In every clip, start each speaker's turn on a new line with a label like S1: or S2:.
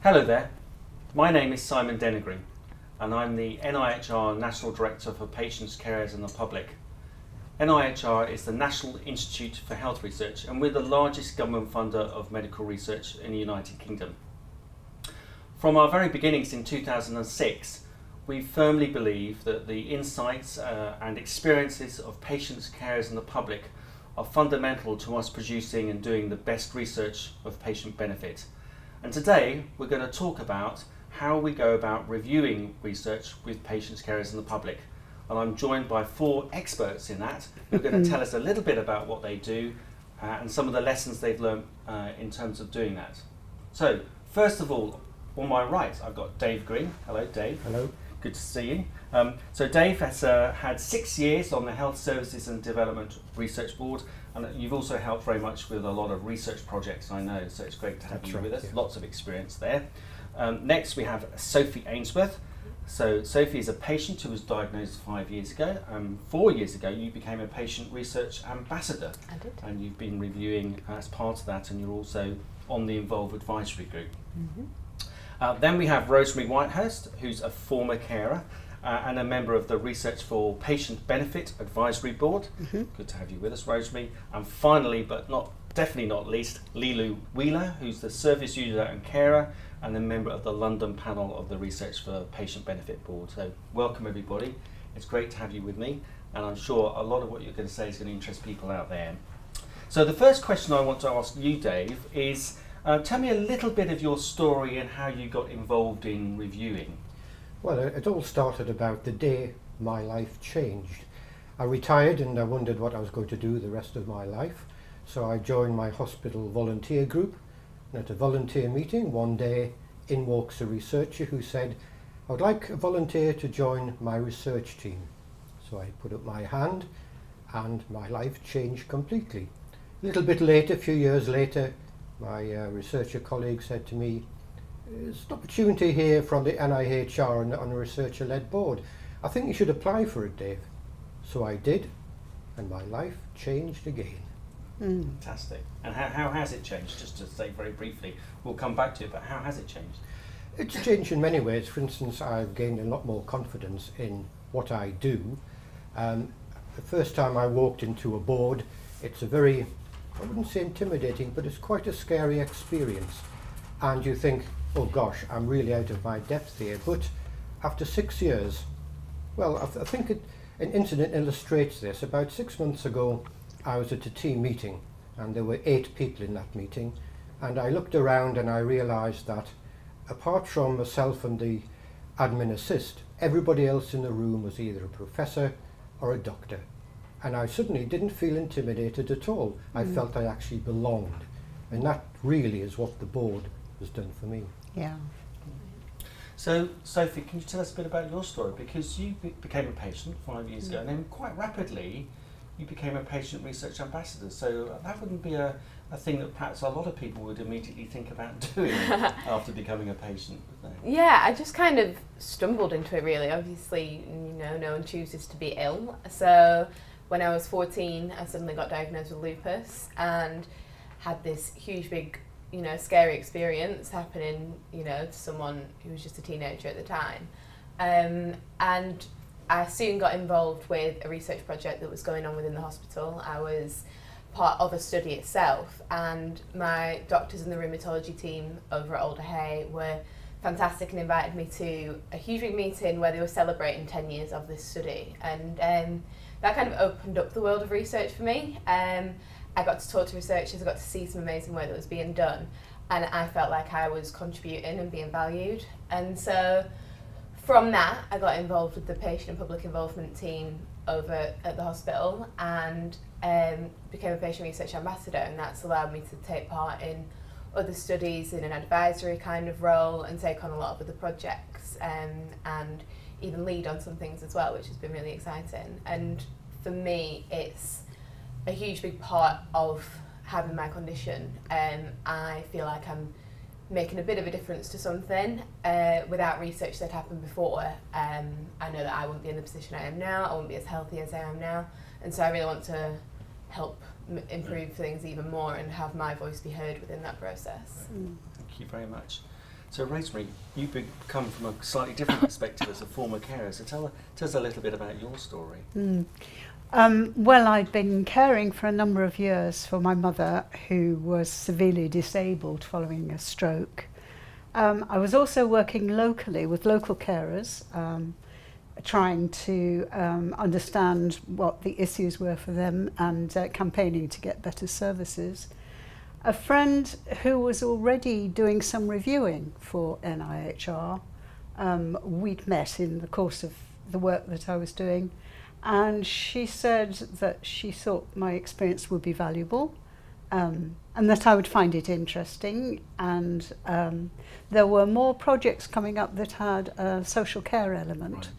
S1: Hello there, my name is Simon Dennegreen and I'm the NIHR National Director for Patients, Carers and the Public. NIHR is the National Institute for Health Research and we're the largest government funder of medical research in the United Kingdom. From our very beginnings in 2006, we firmly believe that the insights and experiences of patients, carers and the public are fundamental to us producing and doing the best research of patient benefit. And today we're going to talk about how we go about reviewing research with patients, carers and the public. And I'm joined by 4 experts in that who are going to tell us a little bit about what they do and some of the lessons they've learned in terms of doing that. So first of all, on my right I've got Dave Green. Hello Dave.
S2: Hello.
S1: Good to see you. So Dave has had 6 years on the Health Services and Development Research Board, and you've also helped very much with a lot of research projects, I know, so it's great to have you with us. Yeah. Lots of experience there. Next we have Sophie Ainsworth. So Sophie is a patient who was diagnosed 5 years ago. 4 years ago you became a patient research ambassador.
S3: I did.
S1: And you've been reviewing as part of that, and you're also on the Involve Advisory Group. Mm-hmm. Then we have Rosemary Whitehurst, who's a former carer and a member of the Research for Patient Benefit Advisory Board. Mm-hmm. Good to have you with us, Rosemary. And finally, but definitely not least, Lilu Wheeler, who's the service user and carer and a member of the London panel of the Research for Patient Benefit Board. So welcome everybody. It's great to have you with me, and I'm sure a lot of what you're going to say is going to interest people out there. So the first question I want to ask you, Dave, is tell me a little bit of your story and how you got involved in reviewing.
S2: Well, it all started about the day my life changed. I retired and I wondered what I was going to do the rest of my life. So I joined my hospital volunteer group. And at a volunteer meeting one day, in walks a researcher who said, I would like a volunteer to join my research team. So I put up my hand and my life changed completely. A little bit later, a few years later, my researcher colleague said to me, there's an opportunity here from the NIHR on a researcher-led board. I think you should apply for it, Dave. So I did, and my life changed again.
S1: Fantastic. And how has it changed? Just to say very briefly, we'll come back to it, but how has it changed?
S2: It's changed in many ways. For instance, I've gained a lot more confidence in what I do. The first time I walked into a board, it's a very, I wouldn't say intimidating, but it's quite a scary experience. And you think, oh gosh, I'm really out of my depth here. But after 6 years, well, I think an incident illustrates this. About 6 months ago, I was at a team meeting and there were 8 people in that meeting. And I looked around and I realised that apart from myself and the admin assist, everybody else in the room was either a professor or a doctor. And I suddenly didn't feel intimidated at all. I felt I actually belonged. And that really is what the board has done for me.
S3: Yeah.
S1: So, Sophie, can you tell us a bit about your story? Because you became a patient 5 years ago, and then quite rapidly you became a patient research ambassador. So that wouldn't be a thing that perhaps a lot of people would immediately think about doing after becoming a patient, would they?
S3: Yeah, I just kind of stumbled into it really. Obviously, no one chooses to be ill. So when I was 14, I suddenly got diagnosed with lupus and had this huge, big, scary experience happening, to someone who was just a teenager at the time. And I soon got involved with a research project that was going on within the hospital. I was part of a study itself, and my doctors in the rheumatology team over at Alder Hay were fantastic and invited me to a huge big meeting where they were celebrating 10 years of this study. And that kind of opened up the world of research for me. I got to talk to researchers, I got to see some amazing work that was being done, and I felt like I was contributing and being valued. And so from that, I got involved with the patient and public involvement team over at the hospital and became a patient research ambassador, and that's allowed me to take part in other studies in an advisory kind of role and take on a lot of other projects and even lead on some things as well, which has been really exciting. And for me, it's a huge big part of having my condition. I feel like I'm making a bit of a difference to something. Without research that happened before, I know that I wouldn't be in the position I am now, I wouldn't be as healthy as I am now, and so I really want to help improve things even more and have my voice be heard within that process.
S1: Thank you very much. So Rosemary, you come from a slightly different perspective as a former carer, so tell us a little bit about your story.
S4: Well, I'd been caring for a number of years for my mother, who was severely disabled following a stroke. I was also working locally with local carers, trying to understand what the issues were for them and campaigning to get better services. A friend who was already doing some reviewing for NIHR, we'd met in the course of the work that I was doing, and she said that she thought my experience would be valuable, and that I would find it interesting, and there were more projects coming up that had a social care element.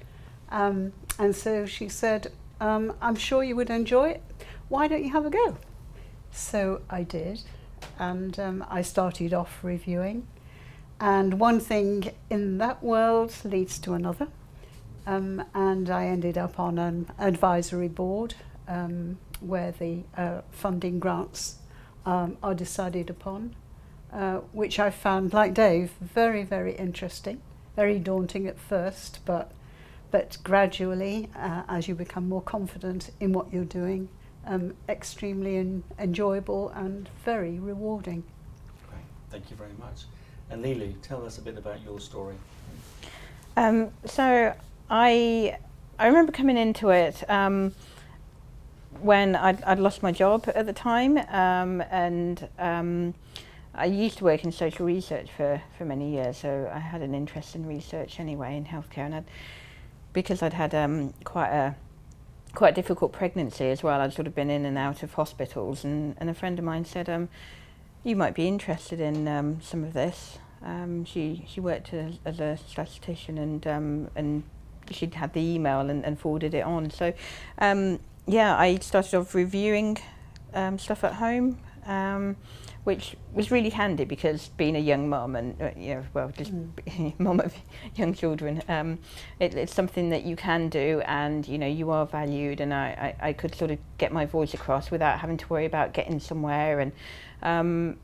S1: Right.
S4: And so she said, I'm sure you would enjoy it. Why don't you have a go? So I did, and I started off reviewing. And one thing in that world leads to another. And I ended up on an advisory board where the funding grants are decided upon, which I found, like Dave, very, very interesting, very daunting at first, but gradually, as you become more confident in what you're doing, extremely enjoyable and very rewarding.
S1: Great, thank you very much. And Lulu, tell us a bit about your story.
S5: So I remember coming into it when I'd lost my job at the time, and I used to work in social research for many years, so I had an interest in research anyway in healthcare, and because I'd had quite a difficult pregnancy as well. I'd sort of been in and out of hospitals, and a friend of mine said, you might be interested in some of this. She worked as a statistician, and she'd had the email and forwarded it on. So yeah, I started off reviewing stuff at home, which was really handy because being a young mum and just mum of young children, it's something that you can do, and you are valued, and I could sort of get my voice across without having to worry about getting somewhere. And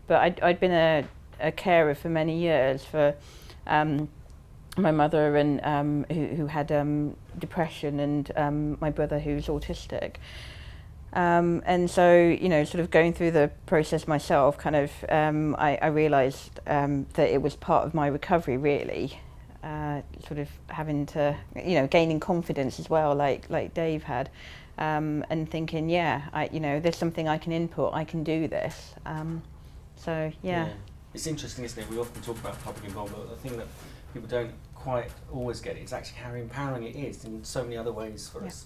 S5: but I'd been a carer for many years for my mother, and who had depression, and my brother who's autistic. And so, sort of going through the process myself, kind of, I realised that it was part of my recovery, really, sort of having to, gaining confidence as well, like Dave had, and thinking, there's something I can input, I can do this. So, yeah.
S1: It's interesting, isn't it? We often talk about public involvement, but the thing that people don't quite always get is actually how empowering it is in so many other ways for us.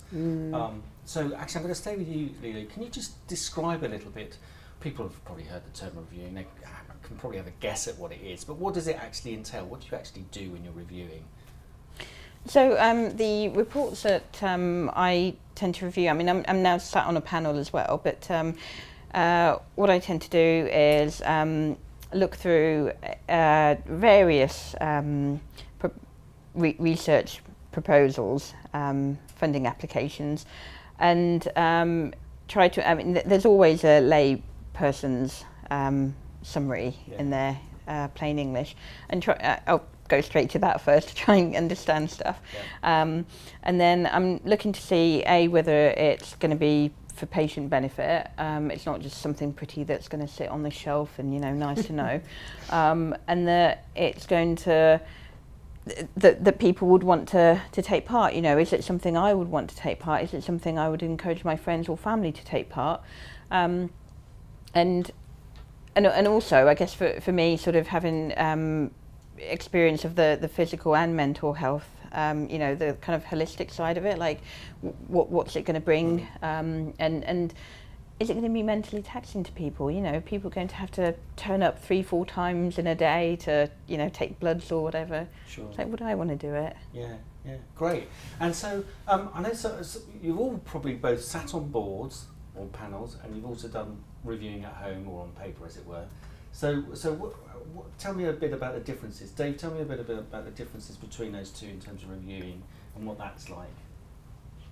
S1: So actually I'm going to stay with you, Lily. Can you just describe a little bit, people have probably heard the term reviewing, they can probably have a guess at what it is, but what does it actually entail? What do you actually do when you're reviewing?
S5: So the reports that I tend to review, I mean I'm now sat on a panel as well, but what I tend to do is look through various research proposals, funding applications, and try to, there's always a lay person's summary in there, plain English, and I'll go straight to that first to try and understand stuff. And then I'm looking to see whether it's going to be for patient benefit. It's not just something pretty that's going to sit on the shelf and nice to know, and that it's going to that people would want to take part. Is it something I would want to take part? Is it something I would encourage my friends or family to take part? And also, I guess for me, sort of having experience of the physical and mental health, the kind of holistic side of it, like what's it going to bring, and is it going to be mentally taxing to people? People are going to have to turn up 3-4 times in a day to, take bloods or whatever.
S1: Sure.
S5: It's like, would I want to do it?
S1: Yeah, great. And so I know so you've all probably both sat on boards or panels, and you've also done reviewing at home or on paper, as it were. So tell me a bit about the differences. Dave, tell me a bit about the differences between those two in terms of reviewing and what that's like.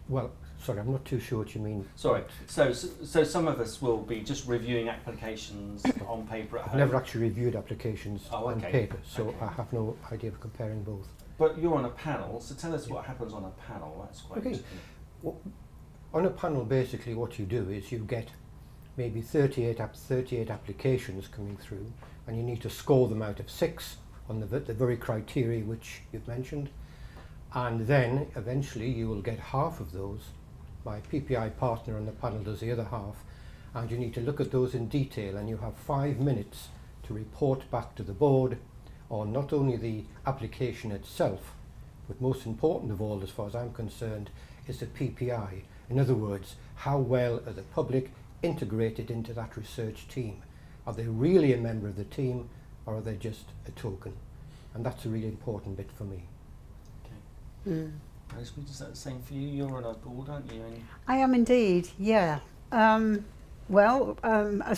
S2: Well, Sorry, I'm not too sure what you mean.
S1: Sorry. So some of us will be just reviewing applications on paper at
S2: I've
S1: home.
S2: never actually reviewed applications
S1: Oh,
S2: on
S1: okay.
S2: paper, so
S1: Okay.
S2: I have no idea of comparing both.
S1: But you're on a panel, so tell us what happens on a panel. That's quite
S2: Okay.
S1: interesting.
S2: Well, on a panel, basically what you do is you get maybe 38 applications coming through, and you need to score them out of 6 on the very criteria which you've mentioned. And then eventually you will get half of those. My PPI partner on the panel does the other half, and you need to look at those in detail, and you have 5 minutes to report back to the board on not only the application itself, but most important of all, as far as I'm concerned, is the PPI. In other words, how well are the public integrated into that research team? Are they really a member of the team, or are they just a token? And that's a really important bit for me.
S1: Rosemary, is that the same for you? You're on a board, aren't you? And
S4: I am indeed, yeah. As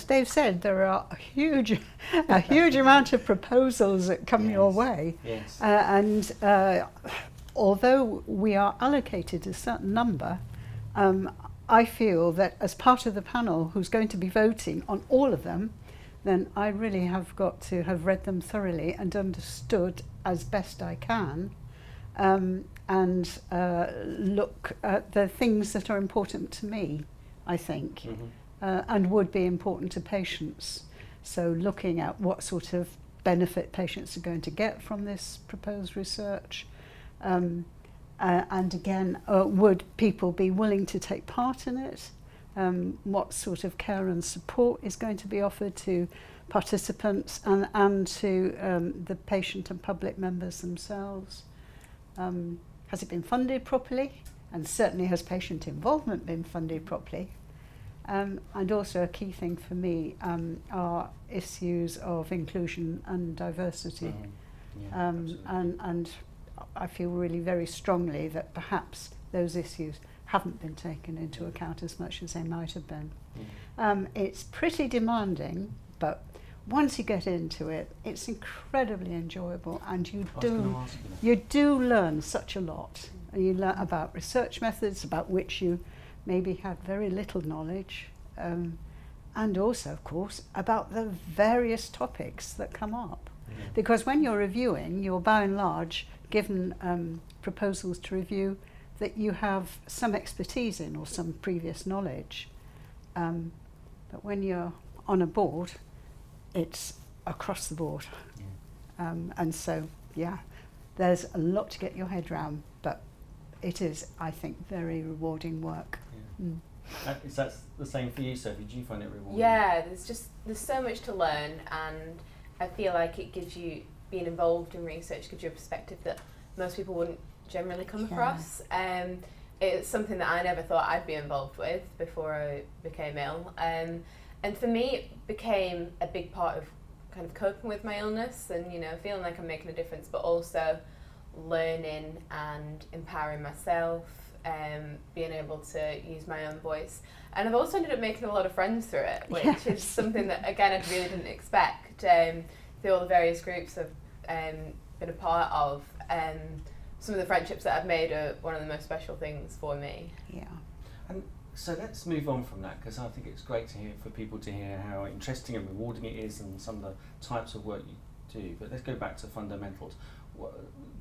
S4: Dave said, there are a huge amount of proposals that come your way.
S1: Yes.
S4: Although we are allocated a certain number, I feel that as part of the panel who's going to be voting on all of them, then I really have got to have read them thoroughly and understood as best I can, and look at the things that are important to me, I think, and would be important to patients. So looking at what sort of benefit patients are going to get from this proposed research, and again, would people be willing to take part in it? What sort of care and support is going to be offered to participants and to the patient and public members themselves? Has it been funded properly? And certainly has patient involvement been funded properly? And also a key thing for me are issues of inclusion and diversity. And I feel really very strongly that perhaps those issues haven't been taken into account as much as they might have been. It's pretty demanding, but once you get into it, it's incredibly enjoyable, and you do learn such a lot. You learn about research methods about which you maybe had very little knowledge, and also, of course, about the various topics that come up. Because when you're reviewing, you're by and large given proposals to review that you have some expertise in or some previous knowledge. But when you're on a board, it's across the board. And so, yeah, there's a lot to get your head around, but it is, I think, very rewarding work.
S1: Is that the same for you, Sophie? Do you find it rewarding?
S3: Yeah, there's so much to learn, and I feel like it gives you, being involved in research gives you a perspective that most people wouldn't generally come across. It's something that I never thought I'd be involved with before I became ill. And for me, it became a big part of kind of coping with my illness and, you know, feeling like I'm making a difference, but also learning and empowering myself, being able to use my own voice. And I've also ended up making a lot of friends through it, which is something that, again, I really didn't expect. Through all the various groups I've been a part of, some of the friendships that I've made are one of the most special things for me.
S1: And so let's move on from that, because I think it's great to hear, for people to hear how interesting and rewarding it is and some of the types of work you do. But let's go back to fundamentals.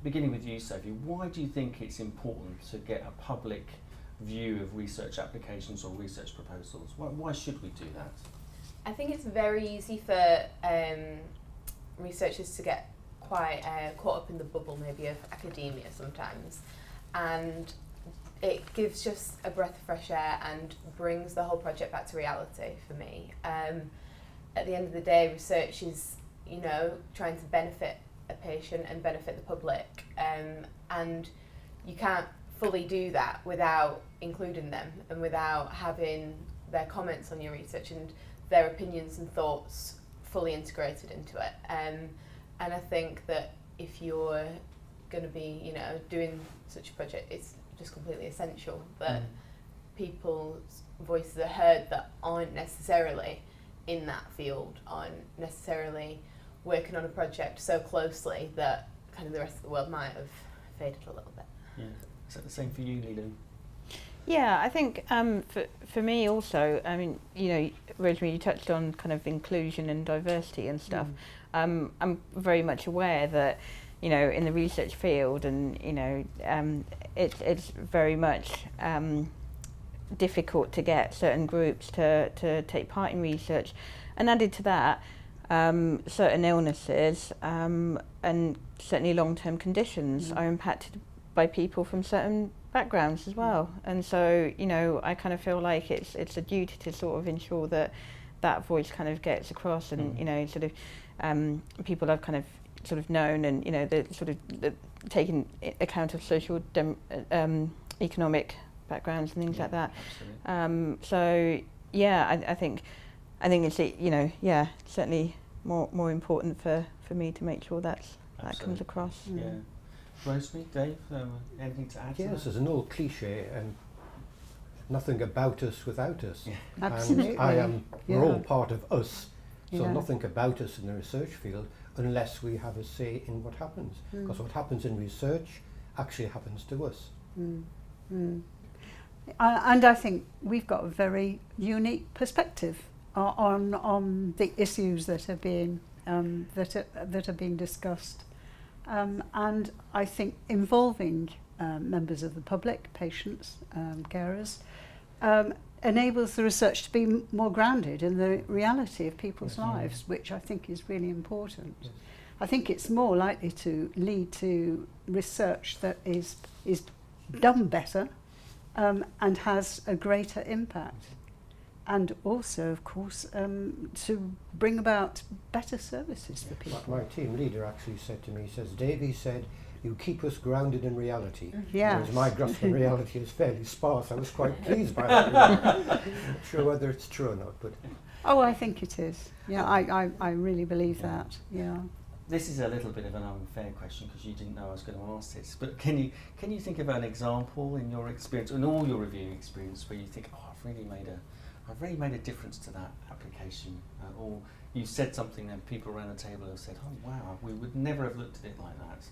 S1: Beginning with you, Sophie, why do you think it's important to get a public view of research applications or research proposals? Why should we do that?
S3: I think it's very easy for researchers to get quite caught up in the bubble maybe of academia sometimes, and it gives just a breath of fresh air and brings the whole project back to reality for me. At the end of the day, research is, you know, trying to benefit a patient and benefit the public, and you can't fully do that without including them and without having their comments on your research and their opinions and thoughts fully integrated into it. And I think that if you're going to be, you know, doing such a project, it's just completely essential that people's voices are heard that aren't necessarily in that field, aren't necessarily working on a project so closely that kind of the rest of the world might have faded a little bit.
S1: Yeah. Is that the same for you, Lilo?
S5: Yeah, I think for me also, I mean, you know, Rosemary, you touched on kind of inclusion and diversity and stuff. I'm very much aware that, you know, in the research field and, you know, it's very much difficult to get certain groups to take part in research. And added to that, certain illnesses and certainly long-term conditions are impacted by people from certain backgrounds as well. And so, you know, I kind of feel like it's a duty to sort of ensure that that voice kind of gets across and, you know, sort of people have kind of sort of known and, you know, the sort of taken account of social economic backgrounds and things like that. So yeah, I think it's, you know, yeah, certainly more important for me to make sure that comes across.
S1: Yeah. Rosemary, Dave, anything to add to that?
S2: Yes, there's an old cliche, nothing about us without us.
S1: Yeah.
S4: Absolutely.
S2: And we're all part of us, so
S4: Yeah.
S2: nothing about us in the research field unless we have a say in what happens. Because what happens in research actually happens to us.
S4: And I think we've got a very unique perspective on the issues that are being that are being discussed, and I think involving members of the public, patients, carers, enables the research to be more grounded in the reality of people's lives, which I think is really important.
S2: Yes.
S4: I think it's more likely to lead to research that is done better and has a greater impact. And also, of course, to bring about better services for people.
S2: My team leader actually said to me, he says, Dave, he said, you keep us grounded in reality.
S4: Yeah.
S2: Whereas my grasp of reality is fairly sparse. I was quite pleased by that. I'm not sure whether it's true or not, but
S4: Oh, I think it is. Yeah, I really believe that. Yeah.
S1: This is a little bit of an unfair question because you didn't know I was going to ask this, but can you think of an example in your experience, in all your reviewing experience, where you think, oh, I've really made a difference to that application, or you said something and people around the table have said, oh wow, we would never have looked at it like that.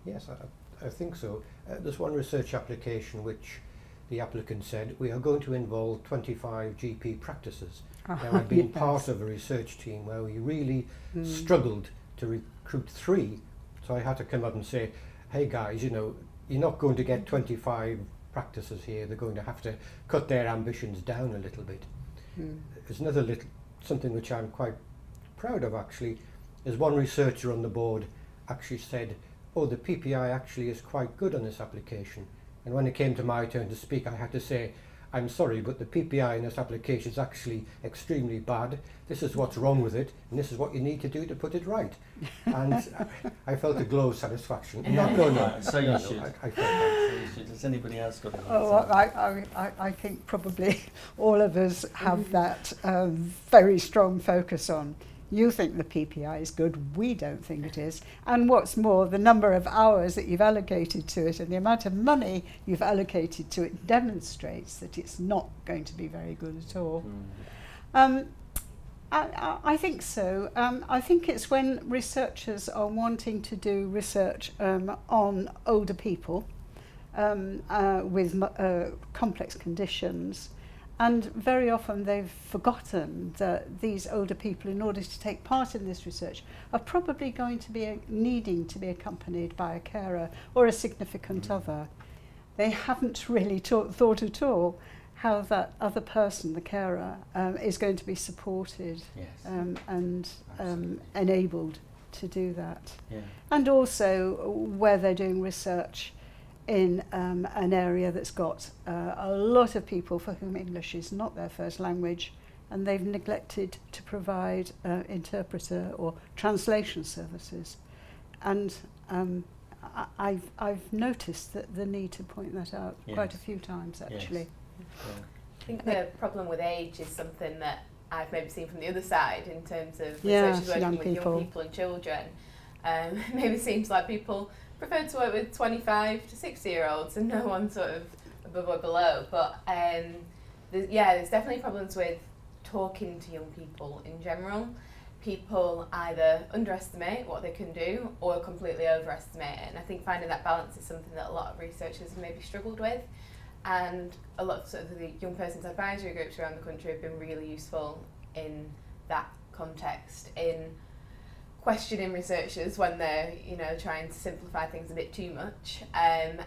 S2: yes, I think so. There's one research application which the applicant said, we are going to involve 25 GP practices. Now, I've been part of a research team where we really struggled to recruit 3, so I had to come up and say, hey guys, you know, you're not going to get 25 practices here, they're going to have to cut their ambitions down a little bit. There's another something which I'm quite proud of actually, is one researcher on the board actually said, oh, the PPI actually is quite good on this application. And when it came to my turn to speak, I had to say, I'm sorry, but the PPI in this application is actually extremely bad. This is what's wrong with it, and this is what you need to do to put it right. And I felt a glow of satisfaction. No.
S1: So you should.
S2: I felt that.
S1: So you should. Has anybody else got any?
S4: Oh, I think probably all of us have that very strong focus on. You think the PPI is good, we don't think it is. And what's more, the number of hours that you've allocated to it and the amount of money you've allocated to it demonstrates that it's not going to be very good at all. I think so. I think it's when researchers are wanting to do research on older people with complex conditions. And very often they've forgotten that these older people, in order to take part in this research, are probably going to be needing to be accompanied by a carer or a significant other. They haven't really thought at all how that other person, the carer, is going to be supported and enabled to do that.
S1: Yeah.
S4: And also where they're doing research in an area that's got a lot of people for whom English is not their first language, and they've neglected to provide interpreter or translation services. And I've noticed that the need to point that out quite a few times, actually.
S1: Yeah.
S3: I think the problem with age is something that I've maybe seen from the other side in terms of researchers working
S4: young
S3: with young people and children. Maybe it seems like people prefer to work with 25 to 60-year-olds and no one sort of above or below. But there's definitely problems with talking to young people in general. People either underestimate what they can do or completely overestimate it. And I think finding that balance is something that a lot of researchers have maybe struggled with. And a lot of sort of the young persons advisory groups around the country have been really useful in that context, in questioning researchers when they're, you know, trying to simplify things a bit too much, and,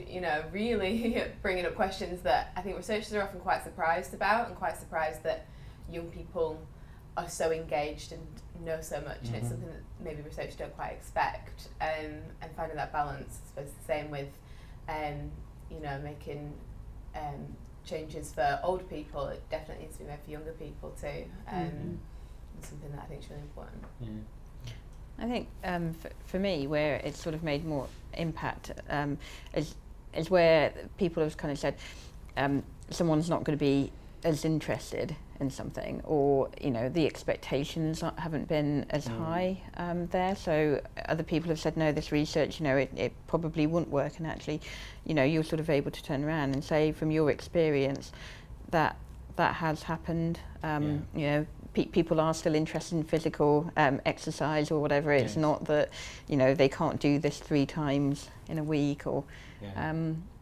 S3: you know, really bringing up questions that I think researchers are often quite surprised about, and quite surprised that young people are so engaged and know so much, and it's something that maybe researchers don't quite expect, and finding that balance. I suppose the same with, you know, making changes for older people. It definitely needs to be made for younger people too. It's something that I think is really important.
S1: Yeah.
S5: I think for me, where it's sort of made more impact is where people have kind of said someone's not going to be as interested in something, or, you know, the expectations haven't been as high there. So other people have said, no, this research, you know, it probably wouldn't work, and actually, you know, you're sort of able to turn around and say from your experience that has happened. You know, people are still interested in physical exercise or whatever. It's not that, you know, they can't do this 3 times in a week, or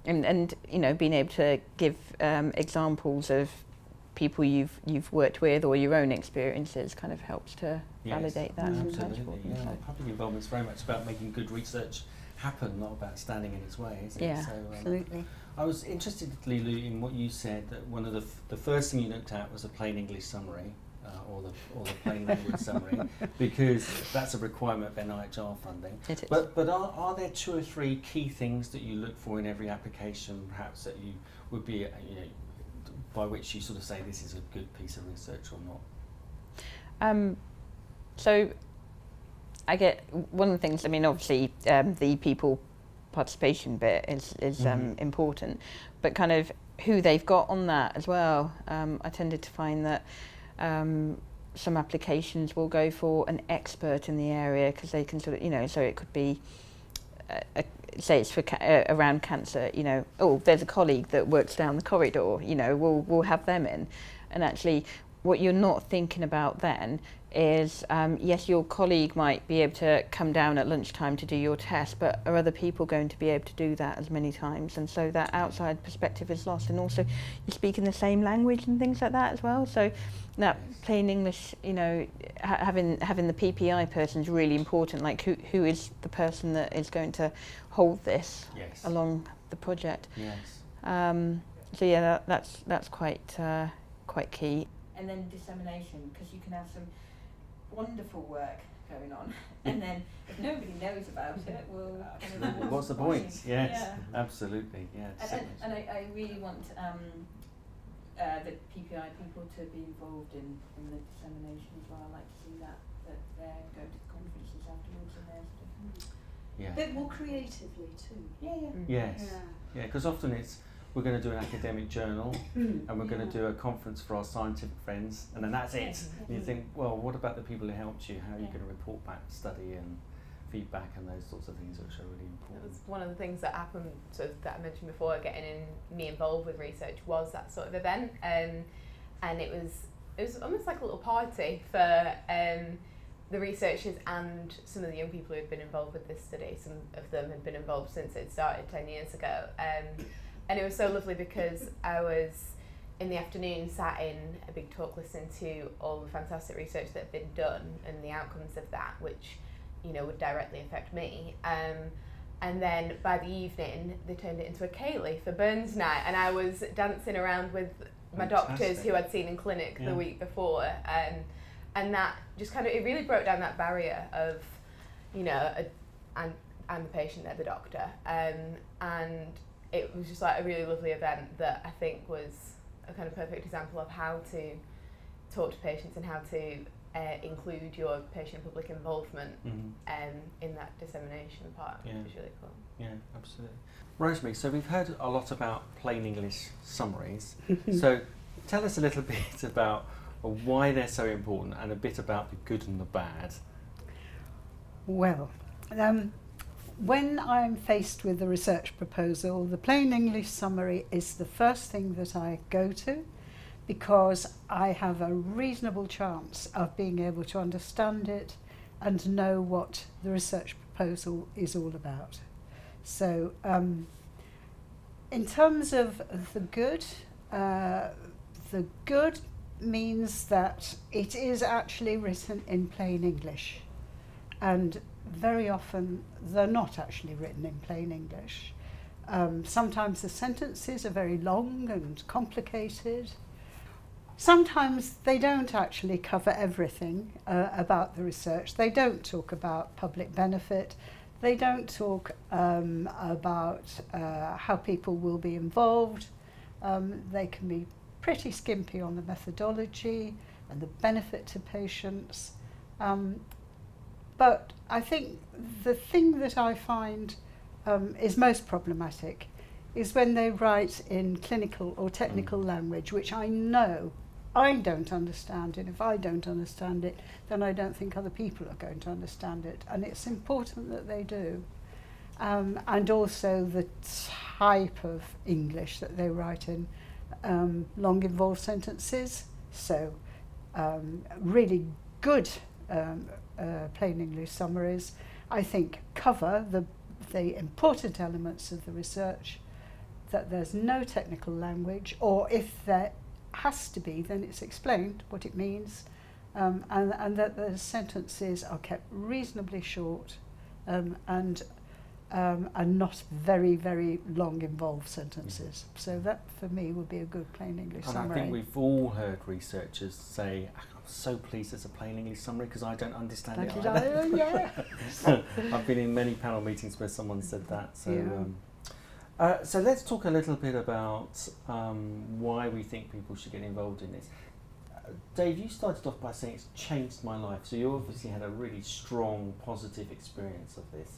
S5: and you know, being able to give examples of people you've worked with, or your own experiences, kind of helps to validate that.
S1: Absolutely. Yeah. Public involvement is very much about making good research happen, not about standing in its way, is it?
S5: Yeah,
S1: so,
S4: absolutely.
S1: I was interested, Lulu, in what you said, that one of the first thing you looked at was a plain English summary, or the plain language summary, because that's a requirement of NIHR funding.
S5: It is.
S1: But are there 2 or 3 key things that you look for in every application, perhaps, that you would be, you know, by which you sort of say this is a good piece of research or not?
S5: So I get one of the things, I mean, obviously the people participation bit is important, but kind of who they've got on that as well. I tended to find that some applications will go for an expert in the area, because they can sort of, you know, so it could be say it's for around cancer, you know, oh, there's a colleague that works down the corridor, you know, we'll have them in. And actually what you're not thinking about then is, yes, your colleague might be able to come down at lunchtime to do your test, but are other people going to be able to do that as many times? And so that outside perspective is lost. And also you speak in the same language and things like that as well. So that plain English, you know, having the PPI person is really important. Like who is the person that is going to hold this along the project? So yeah, that's quite key. And then dissemination, because you can have some wonderful work going on, and then if nobody knows about it, well,
S1: what's the point? Yes, absolutely. Yeah.
S5: And I really want the PPI people to be involved in the dissemination as well. I like to see that they're going to the conferences afterwards and they're sort of
S6: a bit more creatively too.
S1: Yes. Yeah, because often we're going to do an academic journal and we're going to do a conference for our scientific friends, and then that's it. And you think, well, what about the people who helped you? How are you going to report back the study and feedback and those sorts of things, which are really important?
S3: It was one of the things that happened, sort of, that I mentioned before, getting me involved with research, was that sort of event, and it was almost like a little party for the researchers and some of the young people who had been involved with this study. Some of them had been involved since it started 10 years ago. And it was so lovely because I was, in the afternoon, sat in a big talk listening to all the fantastic research that had been done and the outcomes of that, which, you know, would directly affect me. And then by the evening, they turned it into a ceilidh for Burns Night, and I was dancing around with my doctors who I'd seen in clinic the week before. And that just kind of, it really broke down that barrier of, you know, I'm the patient, they're the doctor. And it was just like a really lovely event that I think was a kind of perfect example of how to talk to patients and how to include your patient public involvement in that dissemination part, which is really cool.
S1: Yeah, absolutely. Rosemary, so we've heard a lot about plain English summaries. So tell us a little bit about why they're so important and a bit about the good and the bad.
S4: Well, when I'm faced with a research proposal, the plain English summary is the first thing that I go to, because I have a reasonable chance of being able to understand it and know what the research proposal is all about. So In terms of the good means that it is actually written in plain English, and very often they're not actually written in plain English. Sometimes the sentences are very long and complicated. Sometimes they don't actually cover everything about the research. They don't talk about public benefit. They don't talk about how people will be involved. They can be pretty skimpy on the methodology and the benefit to patients. But I think the thing that I find is most problematic is when they write in clinical or technical language, which I know I don't understand, and if I don't understand it, then I don't think other people are going to understand it. And it's important that they do. And also the type of English that they write in, long involved sentences. So really good plain English summaries, I think, cover the important elements of the research, that there's no technical language, or if there has to be, then it's explained what it means, and that the sentences are kept reasonably short, and not very, very long involved sentences. So that for me would be a good plain English
S1: And
S4: summary.
S1: I think we've all heard researchers say, I'm so pleased it's a plain English summary because I don't understand it either.
S4: Yeah.
S1: I've been in many panel meetings where someone said that. So,
S4: Yeah.
S1: so let's talk a little bit about why we think people should get involved in this. Dave, you started off by saying it's changed my life. So you obviously had a really strong, positive experience of this.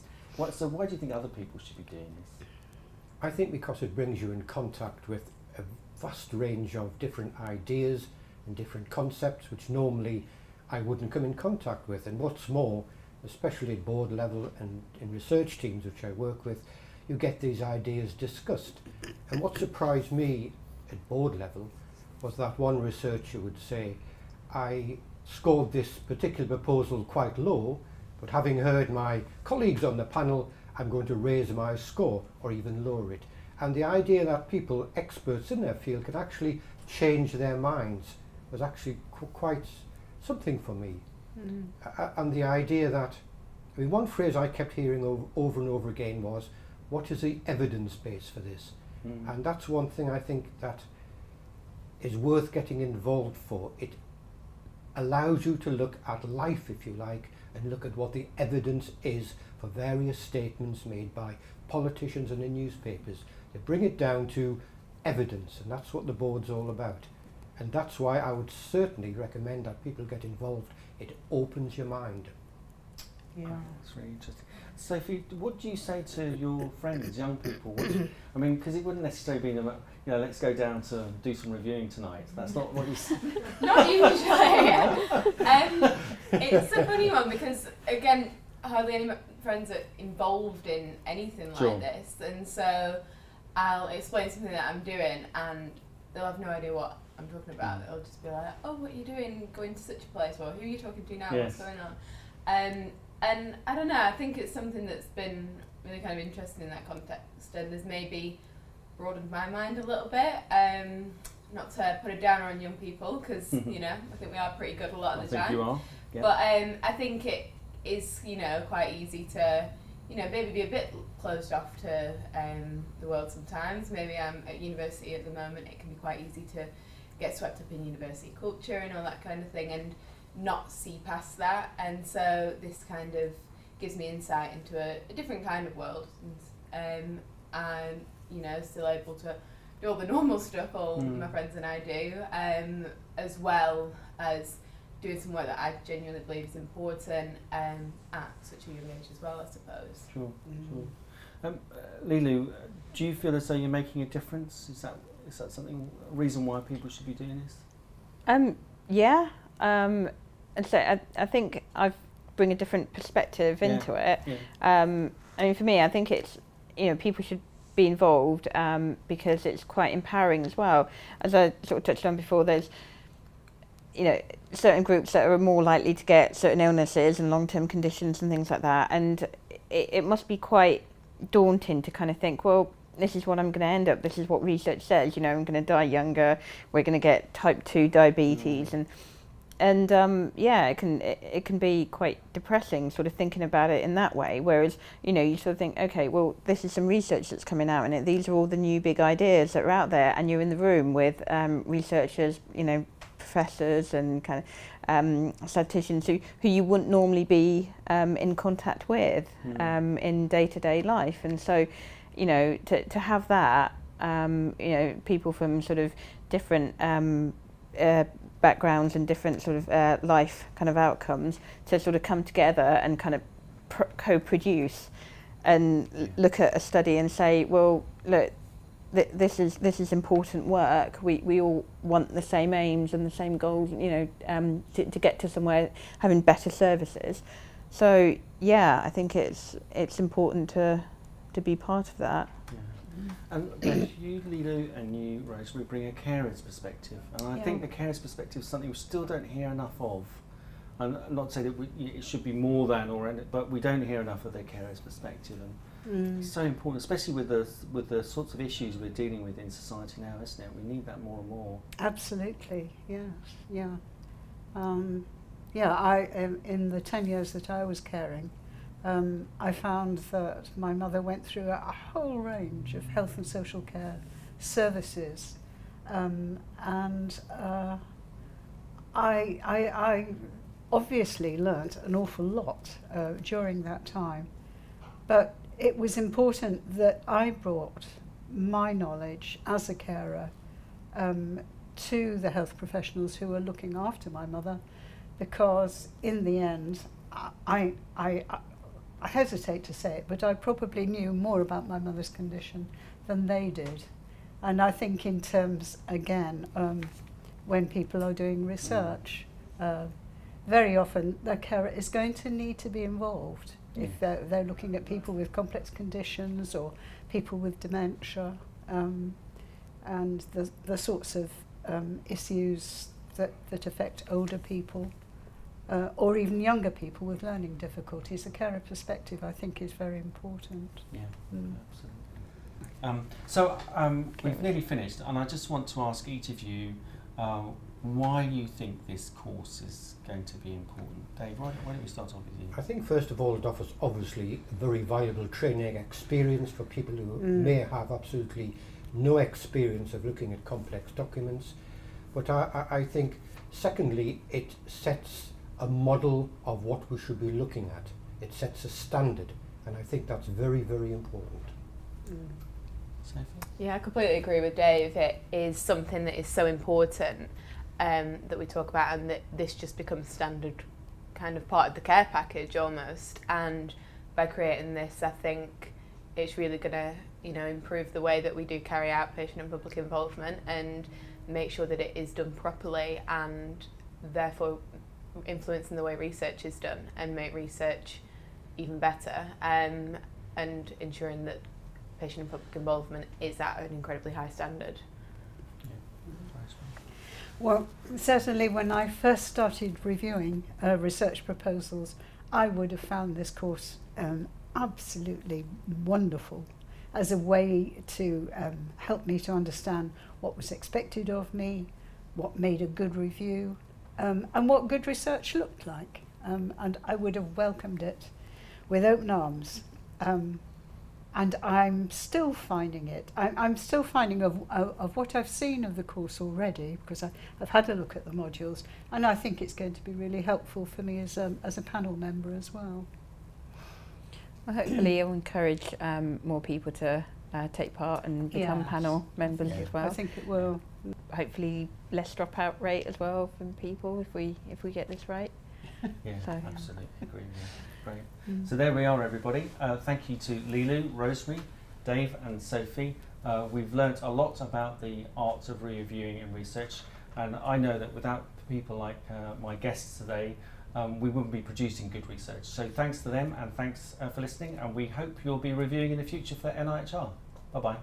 S1: So why do you think other people should be doing this?
S2: I think because it brings you in contact with a vast range of different ideas and different concepts which normally I wouldn't come in contact with. And what's more, especially at board level and in research teams which I work with, you get these ideas discussed. And what surprised me at board level was that one researcher would say, I scored this particular proposal quite low, but having heard my colleagues on the panel, I'm going to raise my score or even lower it. And the idea that people, experts in their field, could actually change their minds was actually quite something for me. And the idea that, I mean, one phrase I kept hearing over and over again was, what is the evidence base for this? And that's one thing I think that is worth getting involved for. It allows you to look at life, if you like, and look at what the evidence is for various statements made by politicians and in newspapers. They bring it down to evidence, and that's what the board's all about. And that's why I would certainly recommend that people get involved. It opens your mind.
S4: Yeah.
S1: That's really interesting. Sophie, what do you say to your friends, young people? I mean, because it wouldn't necessarily be, let's go down to do some reviewing tonight. That's not what you say.
S3: Not usually. It's a funny one because, again, hardly any friends are involved in anything
S1: Sure.
S3: like this, and so I'll explain something that I'm doing, and they'll have no idea what I'm talking about. They'll just be like, "Oh, what are you doing? Going to such a place? Or who are you talking to now?
S1: Yes.
S3: What's going on?" And I don't know. I think it's something that's been really kind of interesting in that context, and has maybe broadened my mind a little bit. Not to put a downer on young people, because I think we are pretty good a lot of the time.
S1: I think you are. Yeah.
S3: But I think it is, quite easy to, maybe be a bit closed off to the world sometimes. Maybe I'm at university at the moment. It can be quite easy to get swept up in university culture and all that kind of thing, and not see past that. And so this kind of gives me insight into a different kind of world. And I'm, still able to do all the normal stuff all my friends and I do, as well as doing some work that I genuinely believe is important at such a young age as well, I suppose.
S1: Sure. Lilu, do you feel as though you're making a difference? Is that something, a reason why people should be doing this?
S5: Yeah. And so I think I bring a different perspective into it.
S1: Yeah.
S5: I mean, for me, I think it's, people should be involved because it's quite empowering as well. As I sort of touched on before, there's, certain groups that are more likely to get certain illnesses and long-term conditions and things like that. And it must be quite daunting to kind of think, well, this is what I'm going to end up. This is what research says. You know, I'm going to die younger. We're going to get type 2 diabetes, and yeah, it can be quite depressing, sort of thinking about it in that way. Whereas, you know, you sort of think, okay, well, this is some research that's coming out, and these are all the new big ideas that are out there, and you're in the room with researchers, you know, professors and kind of statisticians who you wouldn't normally be in contact with in day-to-day life. And so, you know, to have that, you know, people from sort of different backgrounds and different sort of life kind of outcomes to sort of come together and kind of co-produce and look at a study and say, well, look, this is important work. We all want the same aims and the same goals, you know, to get to somewhere having better services. So yeah, I think it's important to be part of that.
S1: Yeah. And both you, Lulu, and you, Rose, we bring a carer's perspective, and I think the carer's perspective is something we still don't hear enough of. And not to say that it should be more than but we don't hear enough of the carer's perspective, and it's so important, especially with the sorts of issues we're dealing with in society now, isn't it? We need that more and more.
S4: Absolutely, yes, yeah. Yeah, I in the 10 years that I was caring, I found that my mother went through a whole range of health and social care services, and I obviously learnt an awful lot during that time, but it was important that I brought my knowledge as a carer to the health professionals who were looking after my mother, because in the end, I hesitate to say it, but I probably knew more about my mother's condition than they did. And I think in terms, again, when people are doing research, very often the carer is going to need to be involved if they're looking at people with complex conditions or people with dementia, and the sorts of issues that affect older people. Or even younger people with learning difficulties. The carer perspective, I think, is very important.
S1: Yeah, absolutely. So we've nearly finished, and I just want to ask each of you why you think this course is going to be important. Dave, why don't we start off with you?
S2: I think first of all it offers obviously very valuable training experience for people who may have absolutely no experience of looking at complex documents. But I think secondly it sets a model of what we should be looking at. It sets a standard, and I think that's very, very important.
S1: Sophie?
S3: Yeah, I completely agree with Dave. It is something that is so important that we talk about, and that this just becomes standard kind of part of the care package almost. And by creating this, I think it's really going to, you know, improve the way that we do carry out patient and public involvement and make sure that it is done properly, and therefore influencing the way research is done and make research even better, and ensuring that patient and public involvement is at an incredibly high standard.
S4: Well, certainly when I first started reviewing research proposals, I would have found this course absolutely wonderful as a way to help me to understand what was expected of me, what made a good review, and what good research looked like. And I would have welcomed it with open arms. And I'm still finding it. I'm still finding of what I've seen of the course already, because I've had a look at the modules, and I think it's going to be really helpful for me as a panel member as well.
S5: Well, hopefully it'll encourage more people to take part and become panel members as well.
S4: I think it will.
S5: Hopefully less dropout rate as well from people if we get this right.
S1: Yeah,
S5: So,
S1: absolutely agree. Yeah. Great. So there we are, everybody. Thank you to Lulu, Rosemary, Dave, and Sophie. We've learnt a lot about the arts of reviewing and research, and I know that without people like my guests today, we wouldn't be producing good research. So thanks to them, and thanks for listening, and we hope you'll be reviewing in the future for NIHR. Bye bye.